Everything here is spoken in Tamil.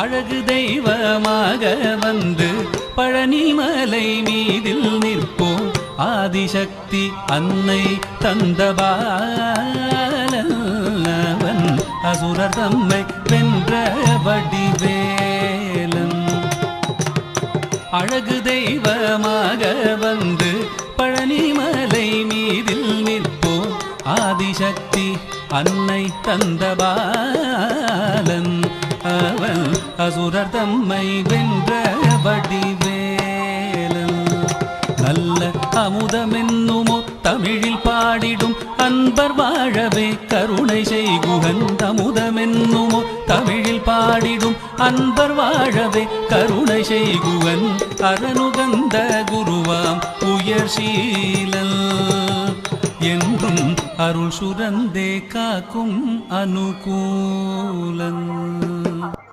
அழகு தெய்வமாக வந்து பழனிமலை மீதில் நிற்போம். ஆதிசக்தி அன்னை தந்தபாலன் அசுரர் தம்மை வென்ற வடிவேலன். அழகு தெய்வமாக வந்து பழனிமலை மீதில் நிற்போம். ஆதிசக்தி அன்னை தந்தபாலன் அவன் அசுரர் தம்மை வென்ற வடிவேலன். நல்ல அமுதமென்னுமோ தமிழில் பாடிடும் அன்பர் வாழவே கருணை செய்குகன். அமுதமென்னுமோ தமிழில் பாடிடும் அன்பர் வாழவே கருணை செய்குவன். அரணுகந்த குருவாம் உயர் சீலல் என்றும் அருள் சுரந்தே காக்கும் அனுகூலன்.